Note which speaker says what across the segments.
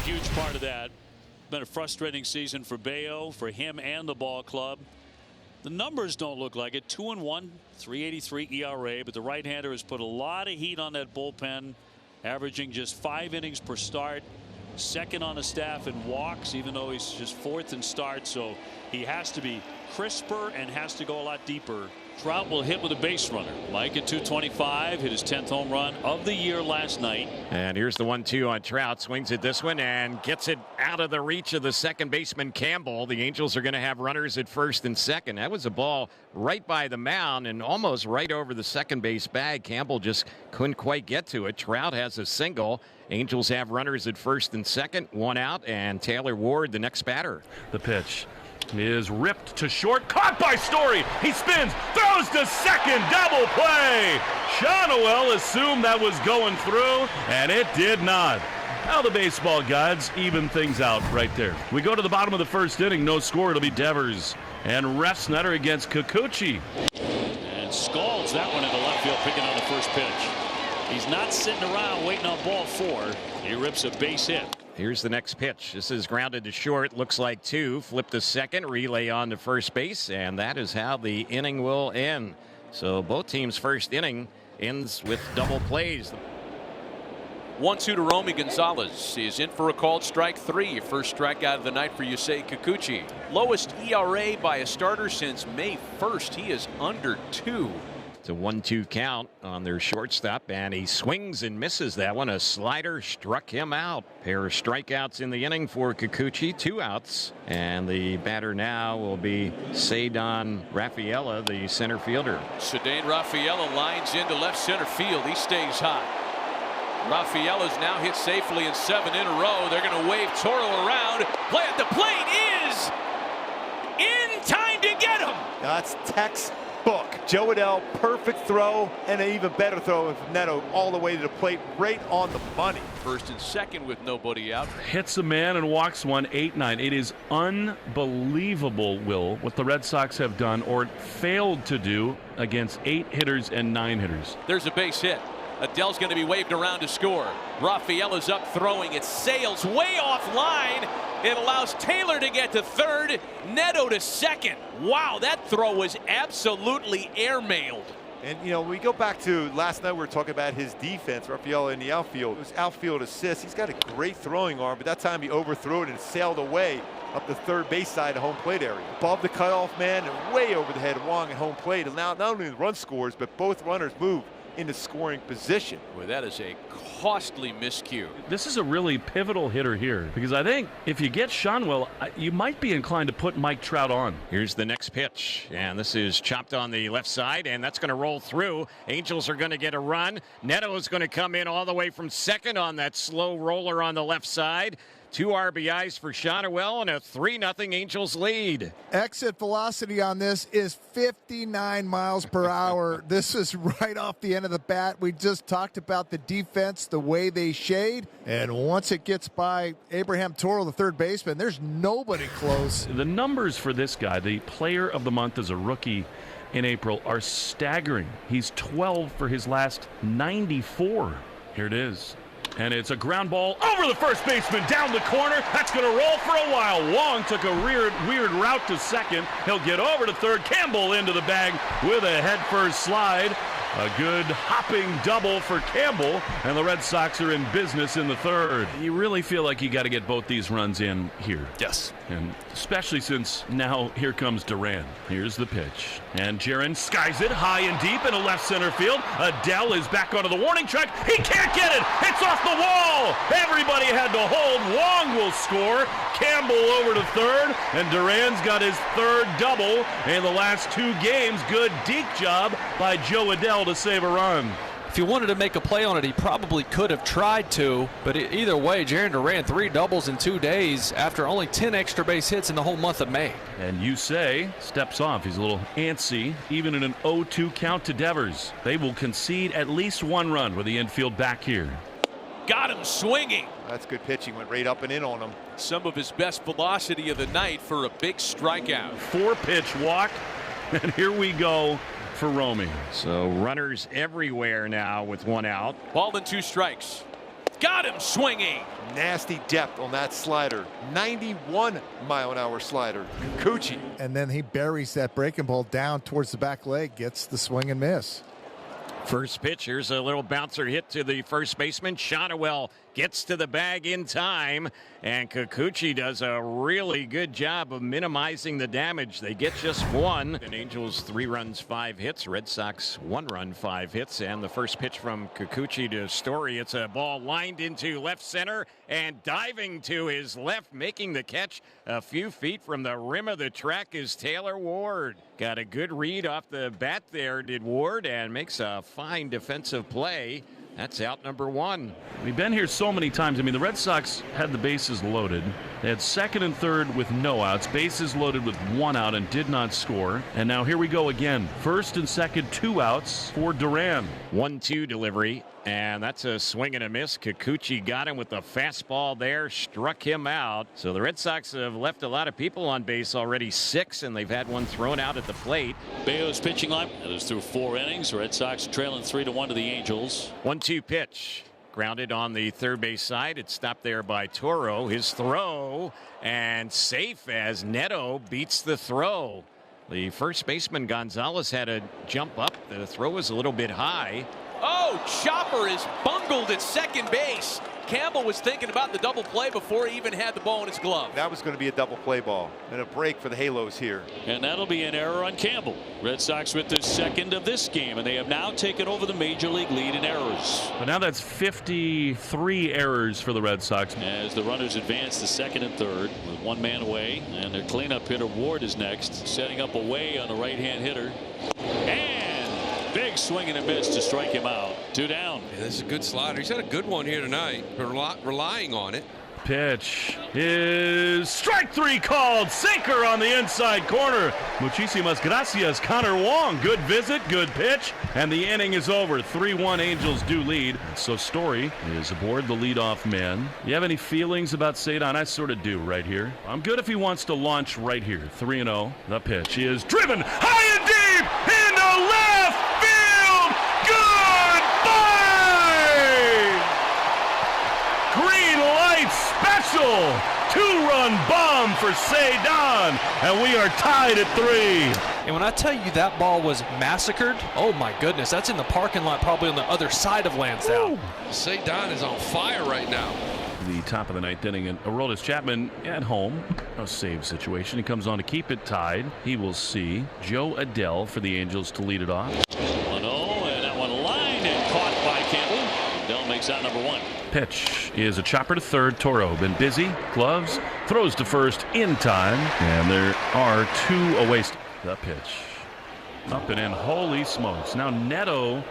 Speaker 1: huge part of that. Been a frustrating season for Bayo, for him and the ball club. The numbers don't look like it. 2-1, 3.83 ERA, but the right-hander has put a lot of heat on that bullpen, averaging just 5 innings per start. Second on the staff in walks, even though he's just 4th in starts, so he has to be crisper and has to go a lot deeper. Trout will hit with a base runner. Mike at 225, hit his 10th home run of the year last night.
Speaker 2: And here's the 1-2 on Trout. Swings at this one and gets it out of the reach of the second baseman Campbell. The Angels are going to have runners at first and second. That was a ball right by the mound and almost right over the second base bag. Campbell just couldn't quite get to it. Trout has a single. Angels have runners at first and second. 1 out, and Taylor Ward, the next batter.
Speaker 3: The pitch is ripped to short, caught by Story. He spins, throws to second, double play. Shawnoel assumed that was going through, and it did not. Now the baseball gods even things out right there. We go to the bottom of the first inning, no score. It'll be Devers and Refsnyder against Kikuchi.
Speaker 1: And Scalds that one into left field, picking on the first pitch. He's not sitting around waiting on ball 4. He rips a base hit.
Speaker 2: Here's the next pitch. This is grounded to short. Looks like 2. Flip to second. Relay on to first base. And that is how the inning will end. So both teams' first inning ends with double plays.
Speaker 4: 1-2 to Romy Gonzalez. He is in for a called strike 3. First strikeout of the night for Yusei Kikuchi. Lowest ERA by a starter since May 1st. He is under 2.
Speaker 2: It's a 1-2 count on their shortstop, and he swings and misses that one. A slider struck him out. Pair of strikeouts in the inning for Kikuchi, 2 outs. And the batter now will be Ceddanne Rafaela, the center fielder.
Speaker 4: Ceddanne Rafaela lines into left center field. He stays hot. Rafaela's now hit safely in 7 in a row. They're going to wave Toro around. Play at the plate is in time to get him.
Speaker 5: That's textbook. Joe Adell, perfect throw, and an even better throw with Neto all the way to the plate, right on the money.
Speaker 4: First and second with nobody out.
Speaker 3: Hits a man and walks one, 8-9. It is unbelievable, Will, what the Red Sox have done or failed to do against 8 hitters and 9 hitters.
Speaker 4: There's a base hit. Adell's going to be waved around to score. Rafaela's up throwing. It sails way off line. It allows Taylor to get to third. Neto to second. Wow, that throw was absolutely airmailed.
Speaker 5: And, you know, we go back to last night, we were talking about his defense, Rafaela in the outfield. It was outfield assist. He's got a great throwing arm, but that time he overthrew it and sailed away up the third base side of home plate area. Above the cutoff man and way over the head of Wong at home plate. And now not only the run scores, but both runners move into scoring position.
Speaker 4: Well, that is a costly miscue.
Speaker 3: This is a really pivotal hitter here, because I think if you get Shawnoel, you might be inclined to put Mike Trout on.
Speaker 2: Here's the next pitch, and this is chopped on the left side, and that's going to roll through. Angels are going to get a run. Neto is going to come in all the way from second on that slow roller on the left side. 2 RBIs for Shawnoel and a 3-0 Angels lead.
Speaker 6: Exit velocity on this is 59 miles per hour. This is right off the end of the bat. We just talked about the defense, the way they shade, and once it gets by Abraham Toro, the third baseman, there's nobody close.
Speaker 3: The numbers for this guy, the player of the month as a rookie in April, are staggering. He's 12 for his last 94. Here it is. And it's a ground ball over the first baseman, down the corner. That's going to roll for a while. Wong took a weird route to second. He'll get over to third. Campbell into the bag with a head-first slide. A good hopping double for Campbell, and the Red Sox are in business in the third. You really feel like you got to get both these runs in here.
Speaker 4: Yes.
Speaker 3: And especially since now here comes Duran. Here's the pitch. And Jaron skies it high and deep into left center field. Adell is back onto the warning track. He can't get it. It's off the wall. Everybody had to hold. Wong will score. Campbell over to third. And Duran's got his third double in the last 2 games. Good deke job by Joe Adell to save a run.
Speaker 7: If he wanted to make a play on it, he probably could have tried to, but either way, Jarren Duran 3 doubles in 2 days after only 10 extra base hits in the whole month of May.
Speaker 3: And Yusei steps off. He's a little antsy, even in an 0-2 count to Devers. They will concede at least 1 run with the infield back here.
Speaker 4: Got him swinging.
Speaker 5: That's good pitching. Went right up and in on him.
Speaker 4: Some of his best velocity of the night for a big strikeout.
Speaker 3: 4-pitch walk, and here we go for Romy.
Speaker 2: So runners everywhere now with 1 out.
Speaker 4: Ball and 2 strikes. got him swinging.
Speaker 5: Nasty depth on that slider. 91-mile-an-hour slider. Kikuchi.
Speaker 6: And then he buries that breaking ball down towards the back leg, gets the swing and miss.
Speaker 2: First pitch, here's a little bouncer hit to the first baseman. Shotwell gets to the bag in time, and Kikuchi does a really good job of minimizing the damage. They get just one. And Angels 3 runs, 5 hits. Red Sox 1 run, 5 hits. And the first pitch from Kikuchi to Story. It's a ball lined into left center and diving to his left, making the catch a few feet from the rim of the track is Taylor Ward. Got a good read off the bat there, did Ward, and makes a fine defensive play. That's out number 1.
Speaker 3: We've been here so many times. I mean, the Red Sox had the bases loaded. They had second and third with no outs, bases loaded with 1 out, and did not score. And now here we go again. First and second, 2 outs for Duran.
Speaker 2: 1-2 delivery, and that's a swing and a miss. Kikuchi got him with the fastball there, struck him out. So the Red Sox have left a lot of people on base already, 6, and they've had one thrown out at the plate.
Speaker 1: Bayo's pitching line is through 4 innings. Red Sox trailing 3-1 to the Angels.
Speaker 2: 1-2 pitch. Grounded on the third base side. It's stopped there by Toro. His throw, and safe as Neto beats the throw. The first baseman Gonzalez had to jump up. The throw was a little bit high.
Speaker 4: Oh, Chopper is bungled at second base. Campbell was thinking about the double play before he even had the ball in his glove.
Speaker 5: That was going to be a double play ball and a break for the Halos here.
Speaker 1: And that'll be an error on Campbell. Red Sox with their second of this game, and they have now taken over the major league lead in errors.
Speaker 3: But now that's 53 errors for the Red Sox.
Speaker 1: As the runners advance to second and third with 1 man away, and their cleanup hitter Ward is next, setting up away on the right-hand hitter. And big swing and a miss to strike him out. 2 down.
Speaker 8: Yeah, this is a good slider. He's had a good one here tonight. Relying on it.
Speaker 3: Pitch is strike 3 called. Sinker on the inside corner. Muchísimas gracias, Connor Wong. Good visit, good pitch, and the inning is over. 3-1 Angels do lead. So Story is aboard the leadoff man. You have any feelings about Cedon? I sort of do right here. I'm good if he wants to launch right here. 3-0. The pitch is driven high and deep into left field. Goodbye! Green light special. 2-run bomb for Cedon, and we are tied at 3.
Speaker 7: And when I tell you that ball was massacred, oh my goodness, that's in the parking lot, probably on the other side of Lansdowne.
Speaker 8: Cedon is on fire right now.
Speaker 3: The top of the 9th inning, and Aroldis Chapman at home. A save situation. He comes on to keep it tied. He will see Joe Adele for the Angels to lead it off.
Speaker 1: 1-0, and that one lined and caught by Campbell. Adele makes out number 1.
Speaker 3: Pitch is a chopper to third. Toro been busy. Gloves. Throws to first in time. And there are 2 away. The pitch. Up and in. Holy smokes. Now Neto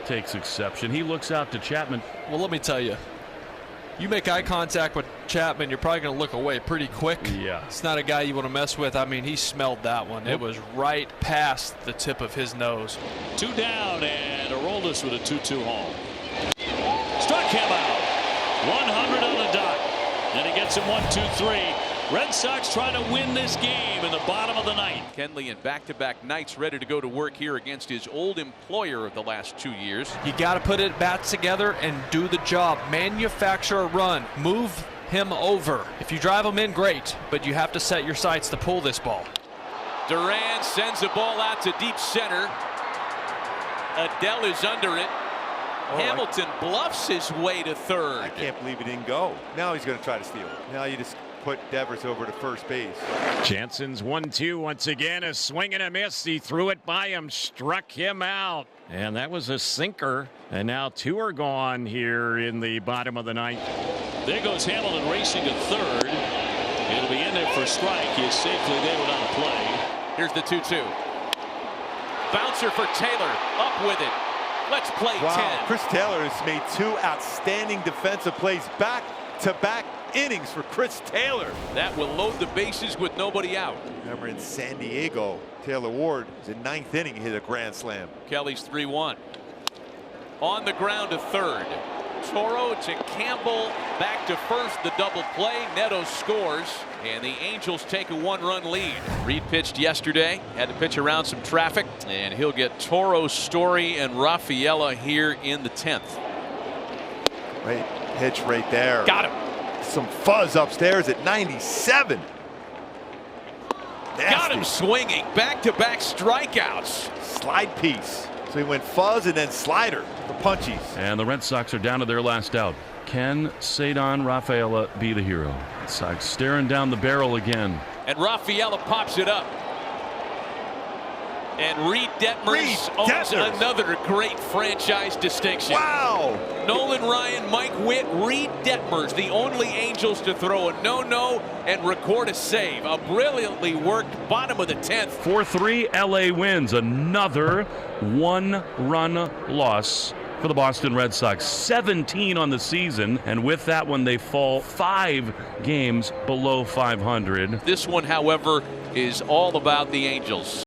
Speaker 3: takes exception. He looks out to Chapman.
Speaker 7: Well, let me tell you. You make eye contact with Chapman, you're probably going to look away pretty quick.
Speaker 3: Yeah.
Speaker 7: It's not a guy you want to mess with. I mean, he smelled that one. It was right past the tip of his nose.
Speaker 1: 2 down, and Aroldis with a 2-2 home. Struck him out. 100 on the dot. And he gets him 1-2-3. Red Sox trying to win this game in the bottom of the 9th.
Speaker 4: Kenley in back-to-back nights ready to go to work here against his old employer of the last 2 years.
Speaker 7: You got to put it bats together and do the job. Manufacture a run. Move him over. If you drive him in, great, but you have to set your sights to pull this ball.
Speaker 4: Duran sends the ball out to deep center. Adele is under it. Hamilton bluffs his way to third.
Speaker 5: I can't believe he didn't go. Now he's going to try to steal. Now you just put Devers over to first base.
Speaker 2: Jansen's 1-2 once again. A swing and a miss. He threw it by him, struck him out. And that was a sinker. And now 2 are gone here in the bottom of the 9th.
Speaker 1: There goes Hamilton racing to third. It'll be in there for a strike. He is safely there without a play.
Speaker 4: Here's the 2-2. Bouncer for Taylor. Up with it. Let's play 10.
Speaker 5: Chris Taylor has made 2 outstanding defensive plays back-to-back innings for Chris Taylor.
Speaker 4: That will load the bases with nobody out.
Speaker 5: Remember in San Diego, Taylor Ward was in 9th inning, hit a grand slam.
Speaker 4: Kelly's 3-1. On the ground to third. Toro to Campbell, back to first, the double play. Neto scores, and the Angels take a 1-run lead. Reed pitched yesterday, had to pitch around some traffic, and he'll get Toro, Story, and Rafaela here in the 10th.
Speaker 5: Right. Pitch right there.
Speaker 4: Got him.
Speaker 5: Some fuzz upstairs at 97. Nasty.
Speaker 4: Got him swinging. Back-to-back strikeouts.
Speaker 5: Slide piece. So he went fuzz and then slider for punchies.
Speaker 3: And the Red Sox are down to their last out. Can Cedar Rafaela be the hero? Red Sox staring down the barrel again.
Speaker 4: And Rafaela pops it up. And Reed Detmers owns another great franchise distinction.
Speaker 5: Wow!
Speaker 4: Nolan Ryan, Mike Witt, Reed Detmers, the only Angels to throw a no-no and record a save. A brilliantly worked bottom of the 10th.
Speaker 3: 4-3, LA wins. Another one-run loss for the Boston Red Sox. 17 on the season, and with that one, they fall 5 games below 500.
Speaker 4: This one, however, is all about the Angels.